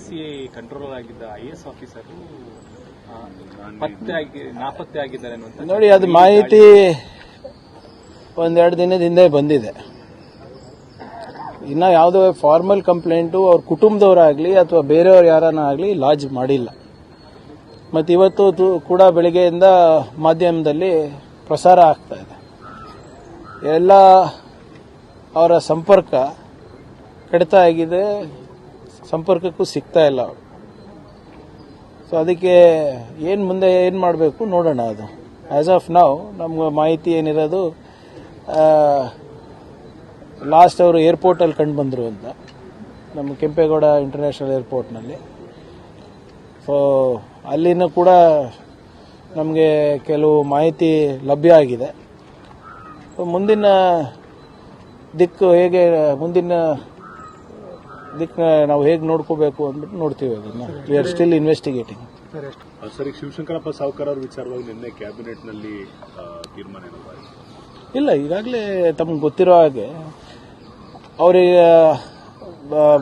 KPCA controller ಆಗಿದ್ದ IAS officer ನಾಪತ್ತೆ ಆಗಿದ್ದಾರೆ ಅನ್ನುವಂತ ನೋಡಿ, ಅದು ಮಾಹಿತಿ ಒಂದೆರಡು ದಿನದ ಹಿಂದೆ ಬಂದಿದೆ. ಇನ್ನ ಯಾವುದೋ ಫಾರ್ಮಲ್ ಕಂಪ್ಲೇಂಟು ಅವ್ರ ಕುಟುಂಬದವರಾಗ್ಲಿ ಅಥವಾ ಬೇರೆಯವ್ರು ಯಾರನ್ನ ಆಗಲಿ ಲಾಡ್ಜ್ ಮಾಡಿಲ್ಲ. ಮತ್ತು ಇವತ್ತು ಕೂಡ ಬೆಳಿಗ್ಗೆಯಿಂದ ಮಾಧ್ಯಮದಲ್ಲಿ ಪ್ರಸಾರ ಆಗ್ತಾ ಇದೆ. ಎಲ್ಲ ಅವರ ಸಂಪರ್ಕ ಕಡಿತ ಆಗಿದೆ, ಸಂಪರ್ಕಕ್ಕೂ ಸಿಗ್ತಾ ಇಲ್ಲ ಅವರು. ಸೊ ಅದಕ್ಕೆ ಮುಂದೆ ಏನು ಮಾಡಬೇಕು ನೋಡೋಣ. ಅದು ಆಸ್ ಆಫ್ ನೌ ನಮ್ಗೆ ಮಾಹಿತಿ ಏನಿರೋದು, ಲಾಸ್ಟ್ ಅವರು ಏರ್ಪೋರ್ಟಲ್ಲಿ ಕಂಡು ಬಂದರು ಅಂತ, ನಮ್ಮ ಕೆಂಪೇಗೌಡ ಇಂಟರ್ನ್ಯಾಷನಲ್ ಏರ್ಪೋರ್ಟ್ನಲ್ಲಿ. ಸೊ ಅಲ್ಲಿನೂ ಕೂಡ ನಮಗೆ ಕೆಲವು ಮಾಹಿತಿ ಲಭ್ಯ ಆಗಿದೆ. ಮುಂದಿನ ದಿಕ್ಕು ನಾವು ಹೇಗೆ ನೋಡ್ಕೋಬೇಕು ಅಂದ್ಬಿಟ್ಟು ನೋಡ್ತೀವಿ. ಅದನ್ನ we are still investigating. Sir, Shivashankarappa Savkar ಅವ್ರ ವಿಚಾರವಾಗಿ ನಿನ್ನೆ ಕ್ಯಾಬಿನೆಟ್ನಲ್ಲಿ ತೀರ್ಮಾನ ಇಲ್ಲ, ಈಗಾಗಲೇ ತಮ್ಗೆ ಗೊತ್ತಿರೋ ಹಾಗೆ ಅವರಿಗೆ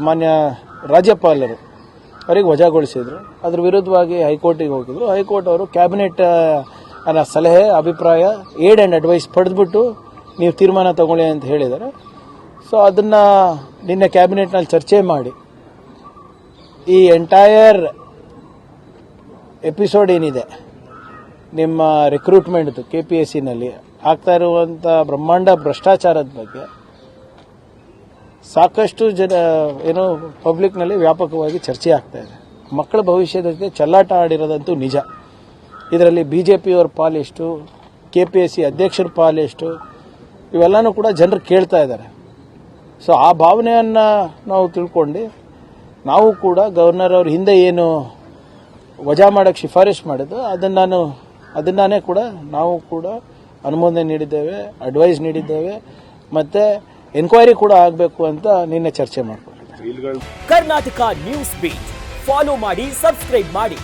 ಮಾನ್ಯ ರಾಜ್ಯಪಾಲರು ಅವರಿಗೆ ವಜಾಗೊಳಿಸಿದ್ರು. ಅದ್ರ ವಿರುದ್ಧವಾಗಿ ಹೈಕೋರ್ಟಿಗೆ ಹೋಗಿದ್ರು. ಹೈಕೋರ್ಟ್ ಅವರು ಕ್ಯಾಬಿನೆಟ್ ಅನ್ನೋ ಸಲಹೆ, ಅಭಿಪ್ರಾಯ, ಏಡ್ ಆ್ಯಂಡ್ ಅಡ್ವೈಸ್ ಪಡೆದ್ಬಿಟ್ಟು ನೀವು ತೀರ್ಮಾನ ತಗೊಳ್ಳಿ ಅಂತ ಹೇಳಿದ್ದಾರೆ. ಸೊ ಅದನ್ನು ನಿನ್ನೆ ಕ್ಯಾಬಿನೆಟ್ನಲ್ಲಿ ಚರ್ಚೆ ಮಾಡಿ ಈ ಎಂಟೈರ್ ಎಪಿಸೋಡ್ ಏನಿದೆ ನಿಮ್ಮ ರಿಕ್ರೂಟ್ಮೆಂಟ್ದು KPSCನಲ್ಲಿ ಆಗ್ತಾ ಇರುವಂಥ ಬ್ರಹ್ಮಾಂಡ ಭ್ರಷ್ಟಾಚಾರದ ಬಗ್ಗೆ ಸಾಕಷ್ಟು ಪಬ್ಲಿಕ್ನಲ್ಲಿ ವ್ಯಾಪಕವಾಗಿ ಚರ್ಚೆ ಆಗ್ತಾ ಇದೆ. ಮಕ್ಕಳ ಭವಿಷ್ಯದ ಜೊತೆ ಚೆಲ್ಲಾಟ ಆಡಿರೋದಂತೂ ನಿಜ. ಇದರಲ್ಲಿ BJPಯವ್ರ ಪಾಲೆಷ್ಟು, KPSC ಅಧ್ಯಕ್ಷರ ಪಾಲೆಷ್ಟು, ಇವೆಲ್ಲನೂ ಕೂಡ ಜನರು ಕೇಳ್ತಾ ಇದ್ದಾರೆ. ಸೊ ಆ ಭಾವನೆಯನ್ನು ನಾವು ತಿಳ್ಕೊಂಡು ನಾವು ಕೂಡ ಗವರ್ನರ್ ಅವ್ರ ಹಿಂದೆ ಏನು ವಜಾ ಮಾಡೋಕ್ಕೆ ಶಿಫಾರಸು ಮಾಡಿದ್ದು ಅದನ್ನೇ ಕೂಡ ನಾವು ಕೂಡ ಅನುಮೋದನೆ ನೀಡಿದ್ದೇವೆ, ಅಡ್ವೈಸ್ ನೀಡಿದ್ದೇವೆ, ಮತ್ತೆ ಎನ್ಕ್ವೈರಿ ಕೂಡ ಆಗಬೇಕು ಅಂತ ನಿನ್ನೆ ಚರ್ಚೆ ಮಾಡಿಕೊಂಡಿದ್ದೇವೆ. ಕರ್ನಾಟಕ ನ್ಯೂಸ್ ಬೀಟ್ ಫಾಲೋ ಮಾಡಿ, ಸಬ್ಸ್ಕ್ರೈಬ್ ಮಾಡಿ.